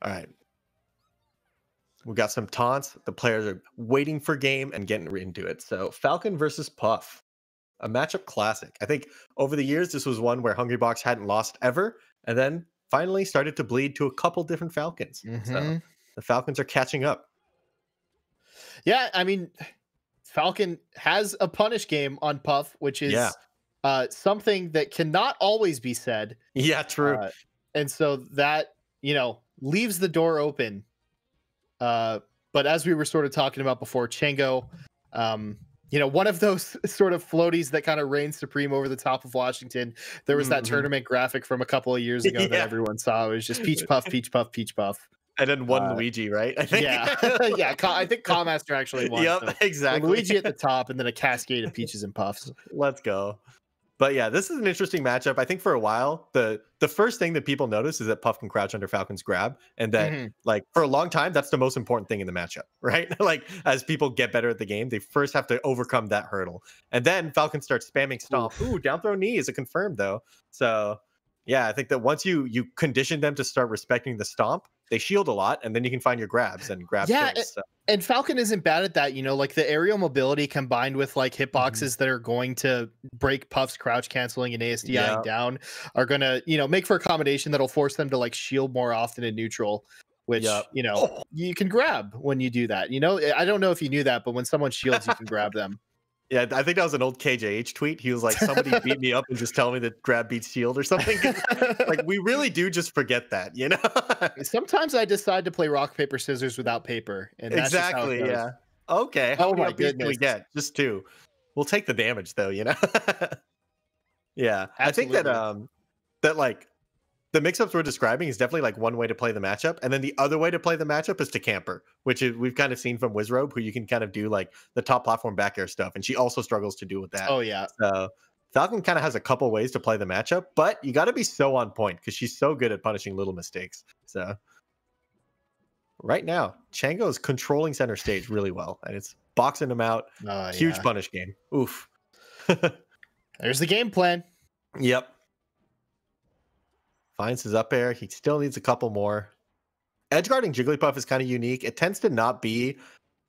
All right. We got some taunts. The players are waiting for game and getting into it. So Falcon versus Puff, a matchup classic. I think over the years, this was one where Hungrybox hadn't lost ever, and then finally started to bleed to a couple different Falcons. So the Falcons are catching up. Yeah, I mean, Falcon has a punish game on Puff, which is something that cannot always be said. Yeah, true. And so that, leaves the door open. But as we were sort of talking about before, Chango, one of those sort of floaties that kind of reigns supreme over the top of Washington. There was that tournament graphic from a couple of years ago that everyone saw. It was just Peach Puff, Peach Puff, Peach Puff. And then one Luigi, right? I think. Yeah. Yeah. I think Cawmaster actually won. Yep, so exactly. Luigi at the top and then a cascade of Peaches and Puffs. Let's go. But yeah, this is an interesting matchup. I think for a while, the first thing that people notice is that Puff can crouch under Falcon's grab. And that, like, for a long time, that's the most important thing in the matchup, right? Like, as people get better at the game, they first have to overcome that hurdle. And then Falcon starts spamming Stomp. Ooh, down throw knee is a confirmed, though. So, yeah, I think that once you condition them to start respecting the Stomp, they shield a lot, and then you can find your grabs and grab kills. And Falcon isn't bad at that, like the aerial mobility combined with like hitboxes that are going to break Puff's crouch canceling and ASDI down are going to, make for accommodation that'll force them to like shield more often in neutral, which, you can grab when you do that. I don't know if you knew that, but when someone shields, you can grab them. Yeah, I think that was an old KJH tweet. He was like, somebody beat me up and just tell me that grab beats shield or something. Like, we really do just forget that, Sometimes I decide to play rock, paper, scissors without paper. And that's exactly, just how it goes. Yeah. Okay. How many goodness. can we get? Just 2. We'll take the damage, though, Yeah. Absolutely. I think that like, the mix-ups we're describing is definitely like one way to play the matchup, and then the other way to play the matchup is to camper, which is we've kind of seen from Wizrobe, who you can kind of do like the top platform back air stuff, and she also struggles to do with that. Oh yeah. So Falcon kind of has a couple ways to play the matchup, but you got to be so on point because she's so good at punishing little mistakes. So right now, Chango is controlling center stage really well, and it's boxing him out. Huge punish game. Oof. There's the game plan. Yep. Finds his up air. He still needs a couple more. Edge guarding Jigglypuff is kind of unique. It tends to not be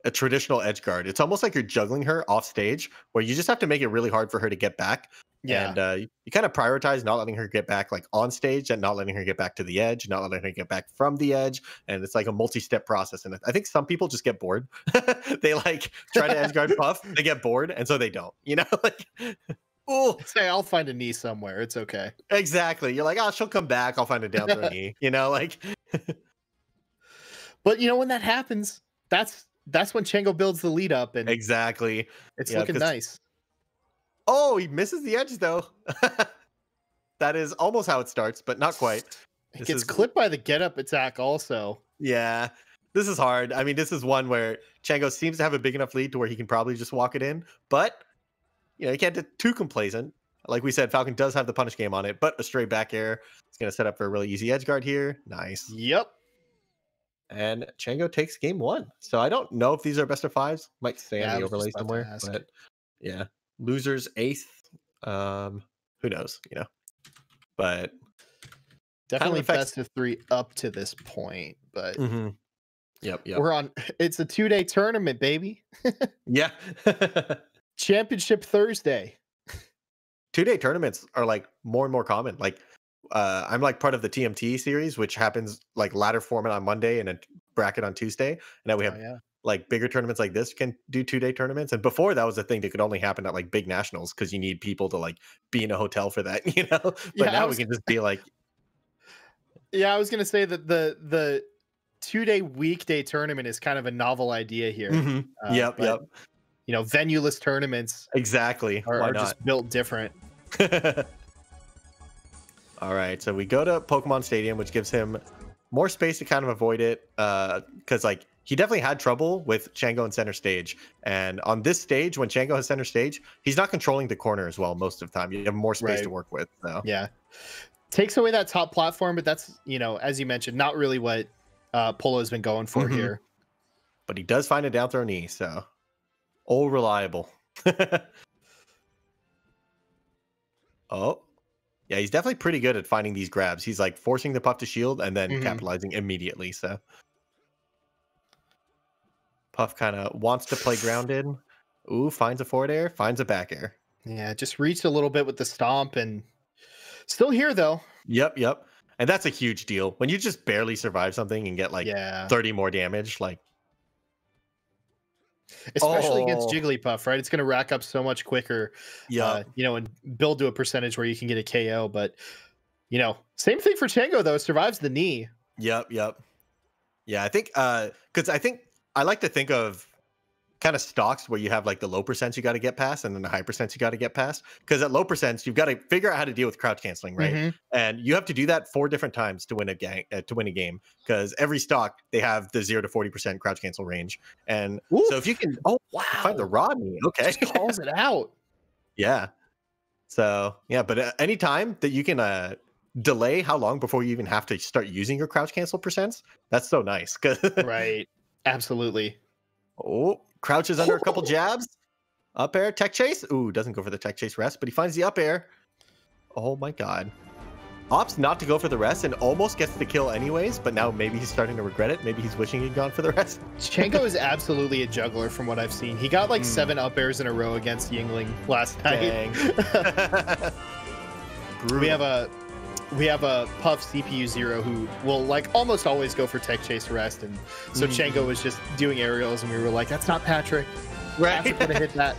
a traditional edge guard. It's almost like you're juggling her off stage, where you just have to make it really hard for her to get back. Yeah. And you kind of prioritize not letting her get back like on stage and not letting her get back to the edge, not letting her get back from the edge. And it's like a multi-step process. And I think some people just get bored. They like try to edge guard Puff. They get bored. And so they don't, like... Oh, say I'll find a knee somewhere. It's okay. Exactly. You're like, oh, she'll come back. I'll find a down throw knee. Like. But when that happens, that's when Chango builds the lead up, and exactly, it's looking nice. Oh, he misses the edge though. That is almost how it starts, but not quite. It gets clipped by the get up attack also. Yeah, this is hard. I mean, this is one where Chango seems to have a big enough lead to where he can probably just walk it in, but. You can't get too complacent. Like we said, Falcon does have the punish game on it, but a straight back air is going to set up for a really easy edge guard here. Nice. Yep. And Chango takes game 1. So I don't know if these are best of 5s. Might say on the overlay somewhere. But yeah, losers 8th. Who knows? But definitely best of 3 up to this point. But yep. We're on. It's a 2-day tournament, baby. Yeah. Championship Thursday. 2-day tournaments are like more and more common. Like I'm like part of the TMT series, which happens like ladder format on Monday and a bracket on Tuesday. And now we have like bigger tournaments like this can do 2-day tournaments. And before that was a thing that could only happen at like big nationals because you need people to like be in a hotel for that, But now we can just be like. Yeah, I was gonna say that the 2-day weekday tournament is kind of a novel idea here. Yep. Venue-less tournaments exactly are just built different. All right, so we go to Pokemon Stadium, which gives him more space to kind of avoid it, because like he definitely had trouble with Chango in center stage, and on this stage when Chango has center stage, he's not controlling the corner as well most of the time. You have more space to work with. So yeah, takes away that top platform, but that's as you mentioned, not really what Polo has been going for here. But he does find a down throw knee, so. Oh, reliable. Oh, Yeah, he's definitely pretty good at finding these grabs. He's like forcing the Puff to shield and then Mhm. capitalizing immediately. So Puff kind of wants to play grounded. Ooh, finds a forward air, finds a back air. Yeah, just reached a little bit with the stomp and still here though. Yep, yep. And that's a huge deal. When you just barely survive something and get like Yeah. 30 more damage, like Especially against oh, Jigglypuff, right? It's going to rack up so much quicker, yep, you know, and build to a percentage where you can get a KO. But, you know, same thing for Chango, though. Survives the knee. yep, yep. Yeah, I think because I think I like to think of kind of stocks where you have like the low percents you got to get past and then the high percents you got to get past. Because at low percents, you've got to figure out how to deal with crouch canceling, right? Mm-hmm. And you have to do that 4 different times to win a game. Because every stock they have the 0 to 40% crouch cancel range. And so if you can, wow, find the Rodney, okay, just calls it out. yeah. So yeah, but any time that you can delay how long before you even have to start using your crouch cancel percents, that's so nice. Right, absolutely. Oh, crouches under a couple jabs. Up air, tech chase. Ooh, doesn't go for the tech chase rest, but he finds the up air. Oh my god. Opts not to go for the rest and almost gets the kill anyways, but now maybe he's starting to regret it. Maybe he's wishing he'd gone for the rest. Chango is absolutely a juggler from what I've seen. He got like 7 up airs in a row against Yingling last night. We have a Puff CPU 0 who will like almost always go for tech chase rest, and so Chango was just doing aerials, and we were like, "That's not Patrick. Right, Patrick would have hit that."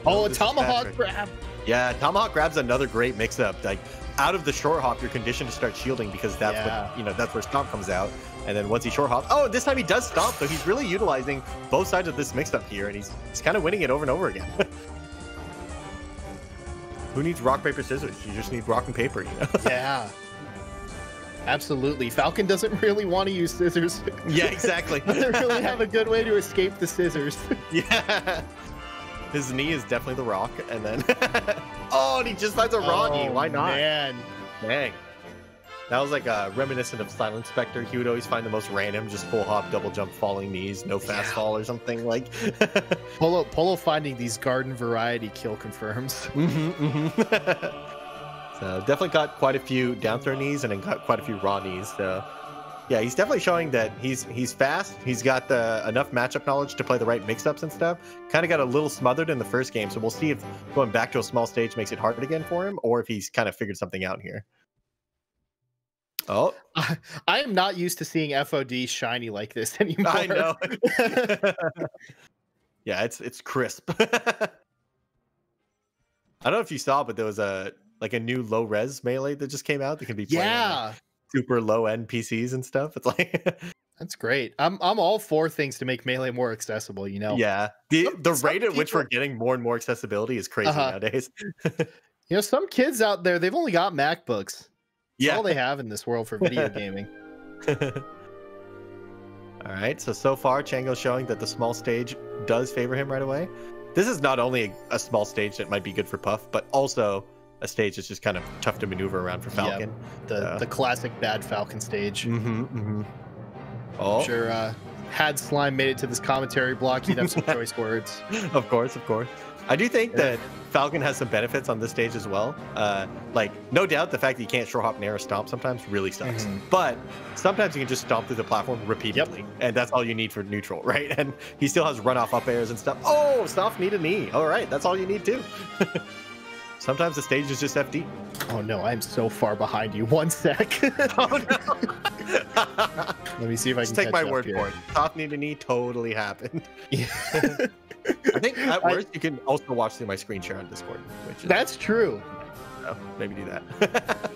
Oh, a tomahawk grab! Yeah, tomahawk grab's another great mix-up. Like out of the short hop, you're conditioned to start shielding because that's what that's where stomp comes out. And then once he short hops, oh, this time he does stomp, so he's really utilizing both sides of this mix-up here, and he's kind of winning it over and over again. Who needs rock, paper, scissors? You just need rock and paper, you know? Yeah. Absolutely. Falcon doesn't really want to use scissors. Yeah, exactly. Doesn't really have a good way to escape the scissors. Yeah. His knee is definitely the rock, and then... oh, and he just finds a Rodney. Why not? Man. Dang. That was like reminiscent of Silent Spectre. He would always find the most random, just full hop, double jump, falling knees, no fast fall or something like. Polo finding these garden variety kill confirms. So definitely got quite a few down throw knees and then got quite a few raw knees. So yeah, he's definitely showing that he's fast. He's got enough matchup knowledge to play the right mix-ups and stuff. Kind of got a little smothered in the first game, so we'll see if going back to a small stage makes it hard again for him, or if he's kind of figured something out here. Oh, I am not used to seeing FOD shiny like this anymore. I know. Yeah, it's crisp. I don't know if you saw, but there was a new low res melee that just came out that can be played on, like, super low end PCs and stuff. It's like that's great. I'm all for things to make melee more accessible, you know. Yeah. The rate at which we're getting more and more accessibility is crazy nowadays. You know, some kids out there, they've only got MacBooks. That's all they have in this world for video gaming. All right, so far Chango's showing that the small stage does favor him right away. This is not only a small stage that might be good for Puff, but also a stage that's just kind of tough to maneuver around for Falcon. Yep. The classic bad Falcon stage. Oh. I'm sure had Slime made it to this commentary block, he'd have some choice words. Of course. I do think that Falcon has some benefits on this stage as well. Like, no doubt the fact that you can't short hop and air stomp sometimes really sucks. But sometimes you can just stomp through the platform repeatedly. And that's all you need for neutral, right? And he still has runoff up airs and stuff. Oh, Stomp need a knee. All right, that's all you need too. Sometimes the stage is just FD. Oh no, I'm so far behind you. 1 sec. Oh no. Let me see if I can take my word here. for it. Stomp need a knee totally happened. Yeah. I think at worst you can also watch through my screen share on Discord. Which is, that's true. So maybe do that.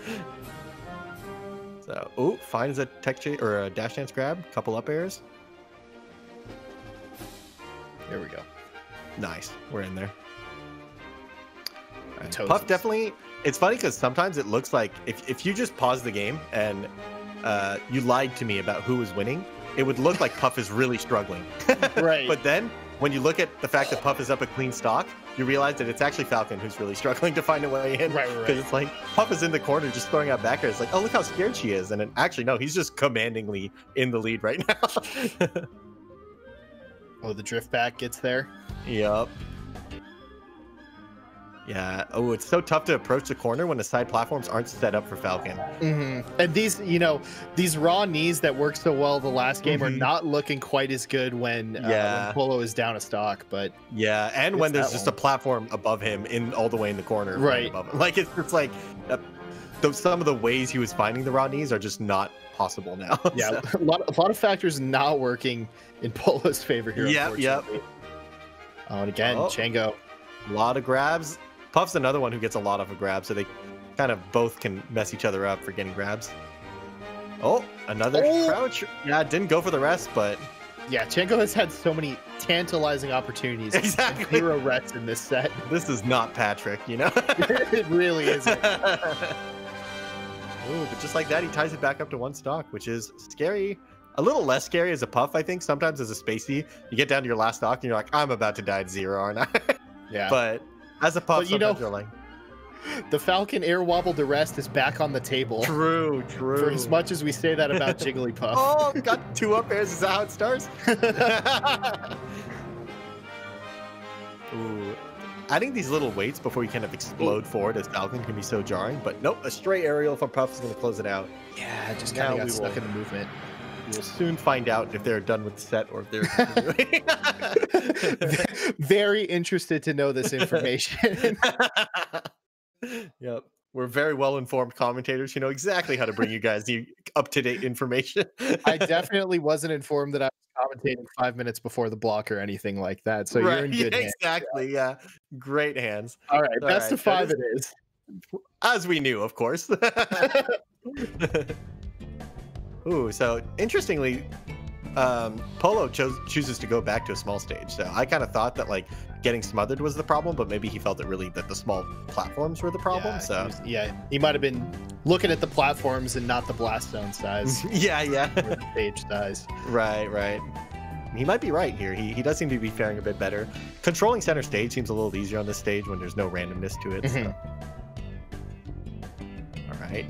So, finds a tech chase or a dash dance grab, couple up airs. There we go. Nice, we're in there. Right. Toes. Puff definitely. It's funny because sometimes it looks like if you just pause the game and you lied to me about who was winning, it would look like Puff is really struggling. Right. But then when you look at the fact that Puff is up a clean stock, you realize that it's actually Falcon who's really struggling to find a way in. Right. Because it's like Puff is in the corner just throwing out back air. It's like, oh, look how scared she is. And then actually, no, he's just commandingly in the lead right now. Oh, the drift back gets there. Yep. Yeah. Oh, it's so tough to approach the corner when the side platforms aren't set up for Falcon. And these, you know, these raw knees that worked so well the last game are not looking quite as good when Polo is down a stock. But yeah, and when there's just a platform above him all the way in the corner, right above him. Like it's like some of the ways he was finding the raw knees are just not possible now. Yeah, so. a lot of factors not working in Polo's favor here. Yep. Oh, and again, Chango. A lot of grabs. Puff's another one who gets a lot of a grab, so they kind of both can mess each other up for getting grabs. Oh, another crouch. Yeah, didn't go for the rest, but... Yeah, Chango has had so many tantalizing opportunities. Exactly. 0 rests in this set. This is not Patrick, you know? It really isn't. Ooh, but just like that, he ties it back up to 1 stock, which is scary. A little less scary as a Puff, I think. Sometimes as a Spacey, you get down to your last stock and you're like, I'm about to die at 0, aren't I? Yeah. But as a Puff, sometimes you're like... The Falcon air wobble to rest is back on the table. True. For as much as we say that about Jigglypuff. Oh, got 2 up airs. Is that how it starts? Ooh. Adding these little weights before you kind of explode forward as Falcon can be so jarring. But nope, a stray aerial from Puff is going to close it out. Yeah, just kind of got stuck in the movement. We'll soon find out if they're done with the set or if they're continuing. Very interested to know this information. Yep. We're very well-informed commentators who know exactly how to bring you guys the up-to-date information. I definitely wasn't informed that I was commentating 5 minutes before the block or anything like that. So you're in good hands. Exactly, yeah. Great hands. All right, best of 5 it is. As we knew, of course. Ooh, so interestingly, Polo chooses to go back to a small stage. So I kind of thought that like getting smothered was the problem, but maybe he felt that the small platforms were the problem. He might have been looking at the platforms and not the blast zone size. yeah. Or the stage size. Right. He might be right here. He does seem to be faring a bit better. Controlling center stage seems a little easier on this stage when there's no randomness to it. So. All right.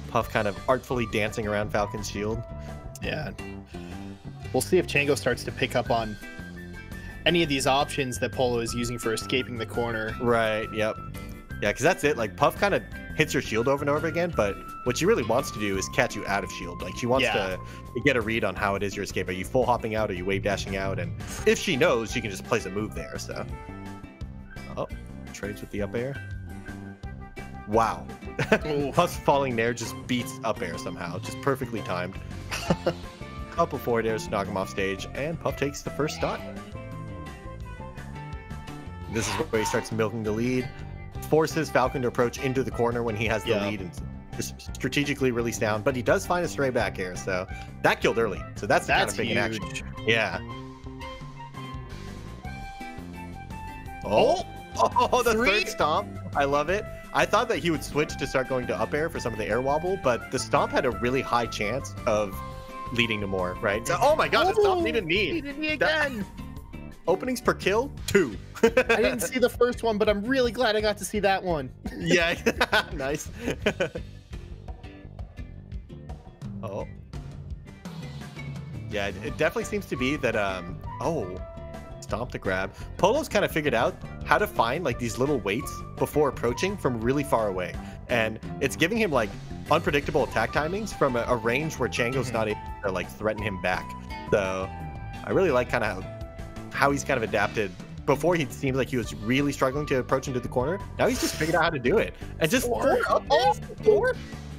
Puff kind of artfully dancing around Falcon's shield. Yeah. We'll see if Chango starts to pick up on any of these options that Polo is using for escaping the corner. Right, yep. Yeah, because that's it. Like, Puff kind of hits your shield over and over again, but what she really wants to do is catch you out of shield. Like, she wants to get a read on how it is your escape. Are you full hopping out? Are you wave dashing out? And if she knows, she can just place a move there, so. Oh, trades with the up air. Wow. Puff's falling there just beats up air somehow. Just perfectly timed. Couple forward airs to knock him off stage, and Puff takes the first stock. This is where he starts milking the lead, forces Falcon to approach into the corner when he has the lead, and just strategically release down. But he does find a stray back air, so that killed early. So that's the kind of thing in action. Yeah. Oh, the third stomp. I love it. I thought that he would switch to start going to up air for some of the air wobble, but the stomp had a really high chance of leading to more, right? So, oh my god, the stomp needed knee. Needed knee again. Openings per kill, 2. I didn't see the first one, but I'm really glad I got to see that one. Yeah, nice. Oh. Yeah, it definitely seems to be that, stomp to grab. Polo's kind of figured out how to find like these little weights before approaching from really far away. And it's giving him like unpredictable attack timings from a range where Chango's not able to like threaten him back. So I really like kind of how he's kind of adapted. Before he seemed like he was really struggling to approach into the corner. Now he's just figured out how to do it. And just four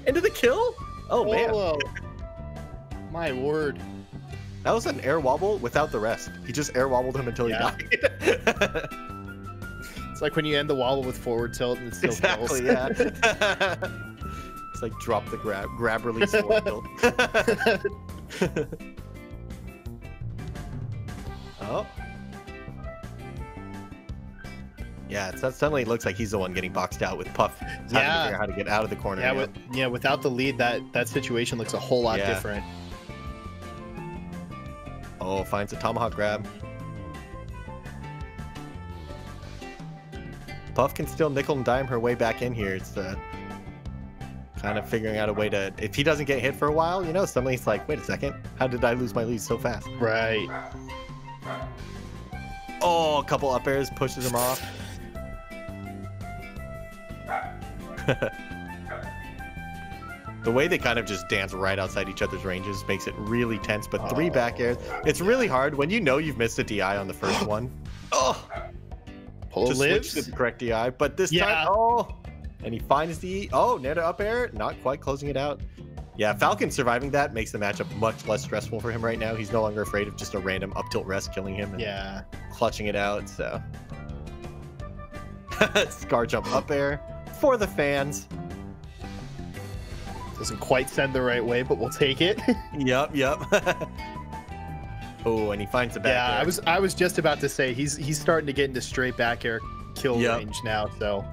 into the kill? Oh man. My word. That was an air wobble without the rest. He just air wobbled him until he died. It's like when you end the wobble with forward tilt and it still kills. Yeah. It's like drop the grab release forward tilt. Oh. Yeah, that suddenly looks like he's the one getting boxed out with Puff having to figure out how to get out of the corner. Yeah, without the lead, that situation looks a whole lot different. Oh, finds a tomahawk grab. Puff can still nickel and dime her way back in here. It's kind of figuring out a way to, if he doesn't get hit for a while, you know, suddenly it's like, wait a second, how did I lose my lead so fast? Right. Oh, a couple up airs pushes him off. The way they kind of just dance right outside each other's ranges makes it really tense, but 3 back airs. It's really hard when you know you've missed a DI on the first one. Oh! Polo Just lives. switch to the correct DI, but this time, and he finds the, nair to up air, not quite closing it out. Yeah, Falcon surviving that makes the matchup much less stressful for him right now. He's no longer afraid of just a random up tilt rest killing him and clutching it out, so. Scar jump up air for the fans. Doesn't quite send the right way, but we'll take it. Yep. Oh, and he finds the back air. I was just about to say he's starting to get into straight back air kill range now, so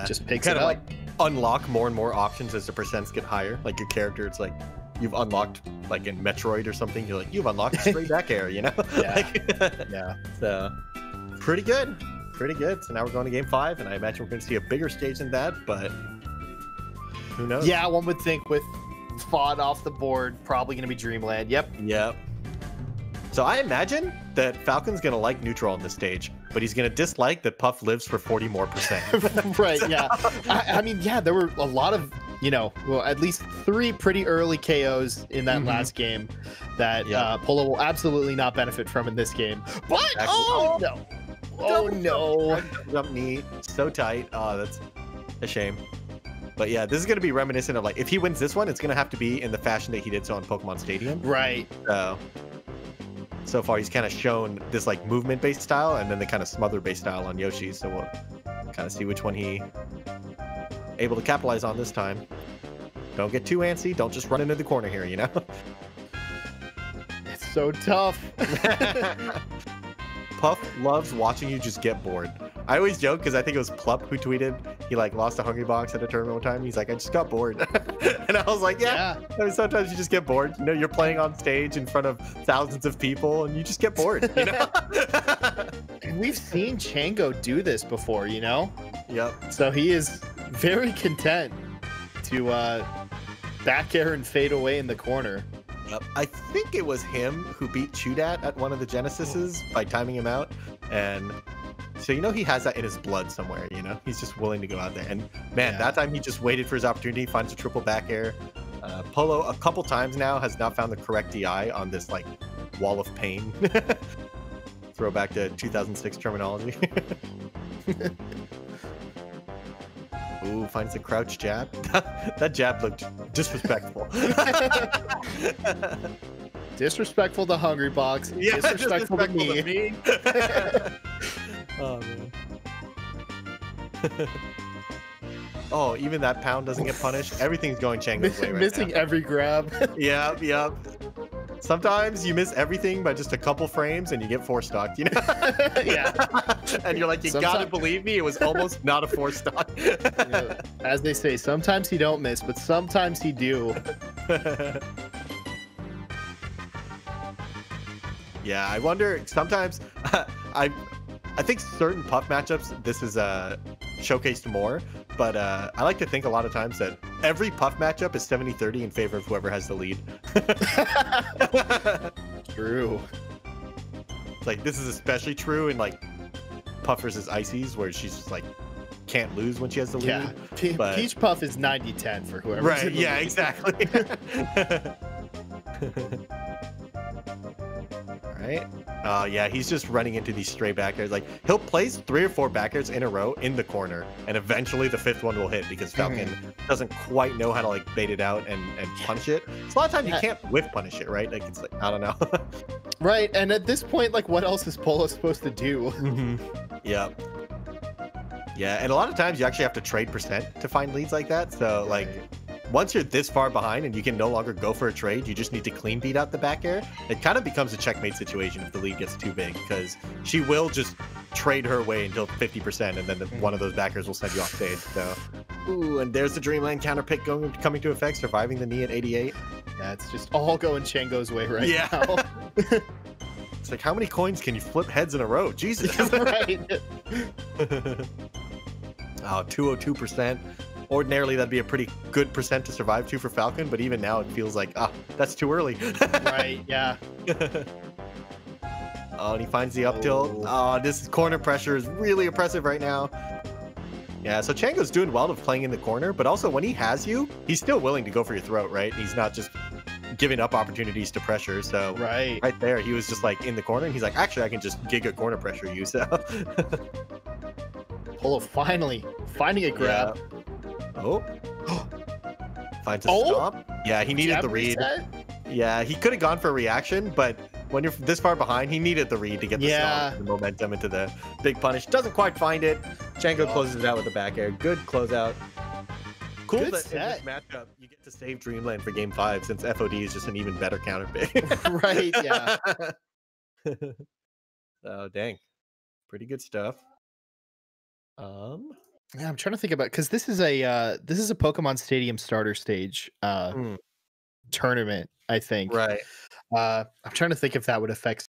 just picks it up. Like unlock more and more options as the percents get higher. Like your character, it's like you've unlocked, like in Metroid or something, you're like, you've unlocked straight back air, you know? So pretty good. So now we're going to game 5, and I imagine we're going to see a bigger stage than that, but who knows? Yeah, one would think with FOD off the board, probably going to be Dreamland. Yep. So I imagine that Falcon's going to like neutral on this stage, but he's going to dislike that Puff lives for 40% more. Right, yeah. I mean, yeah, there were a lot of, at least 3 pretty early KOs in that last game that Polo will absolutely not benefit from in this game. But, Oh no. Jump knee, so tight. Oh, that's a shame. But yeah, this is going to be reminiscent of, like, if he wins this one, it's going to have to be in the fashion that he did so on Pokemon Stadium. Right. So far, he's kind of shown this, like, movement-based style and then the kind of smother-based style on Yoshi. So we'll kind of see which one he able to capitalize on this time. Don't get too antsy. Don't just run into the corner here, It's so tough. Puff loves watching you just get bored. I always joke because I think it was Plup who tweeted he lost a Hungry Box at a tournament one time. He's like, I just got bored. And I was like, I mean, sometimes you just get bored. You're playing on stage in front of thousands of people and you just get bored, And we've seen Chango do this before, Yep. So he is very content to back air and fade away in the corner. Yep. I think it was him who beat Chudat at one of the Genesises by timing him out. And so, he has that in his blood somewhere, He's just willing to go out there. And, man, that time he just waited for his opportunity, finds a triple back air. Polo, a couple times now, has not found the correct DI on this, like, wall of pain. Throwback to 2006 terminology. Ooh, finds the crouch jab. That jab looked disrespectful. Disrespectful to Hungry Box. Yeah, disrespectful to me. Oh, man. Oh, even that pound doesn't get punished. Everything's going Chango's way right Missing now. every grab. Yep. Sometimes you miss everything by just a couple frames and you get 4-stocked, Yeah. And you're like, you gotta believe me, it was almost not a 4-stock. As they say, sometimes he don't miss, but sometimes he do. Yeah, I wonder, sometimes, I think certain Puff matchups, this is showcased more, but I like to think a lot of times that every Puff matchup is 70-30 in favor of whoever has the lead. True. Like, this is especially true in, like, Puff versus Icy's, where she's just, like, can't lose when she has the lead. Yeah, but... Peach Puff is 90-10 for whoever. Right, yeah, exactly. Right? Yeah, he's just running into these stray back airs. Like, he'll place 3 or 4 back airs in a row in the corner, and eventually the 5th one will hit because Falcon doesn't quite know how to, like, bait it out and punish it. So a lot of times you can't whiff punish it, right? Like, it's like, I don't know. Right, and at this point, like, what else is Polo supposed to do? Yep. Yeah, and a lot of times you actually have to trade percent to find leads like that. So, like, once you're this far behind and you can no longer go for a trade, you just need to clean beat out the back air. It kind of becomes a checkmate situation if the lead gets too big, because she will just trade her way until 50%, and then one of those backers will send you off stage. So, ooh, and there's the Dreamland counter pick coming to effect, surviving the knee at 88. Yeah, it's just all going Chango's way right now. It's like, how many coins can you flip heads in a row? Jesus. Right. Oh, 202%. Ordinarily, that'd be a pretty good percent to survive to for Falcon, but even now it feels like, that's too early. Right, yeah. Oh, and he finds the up tilt. Oh, this corner pressure is really oppressive right now. Yeah, so Chango's doing well of playing in the corner, but also when he has you, he's still willing to go for your throat, right? He's not just giving up opportunities to pressure. So right there, he was just like in the corner, and he's like, actually, I can just giga corner pressure you. So Polo finally finding a grab. Yeah. Oh, finds a stomp. Yeah, he needed the read. Yeah, he could have gone for a reaction, but when you're this far behind, he needed the read to get the momentum into the big punish. Doesn't quite find it. Chango closes it out with the back air. Good closeout. Cool that in this matchup you get to save Dreamland for game 5 since FOD is just an even better counter pick. Right, yeah. Oh, dang. Pretty good stuff. Yeah, I'm trying to think about because this is a Pokemon Stadium starter stage tournament, I think. Right. I'm trying to think if that would affect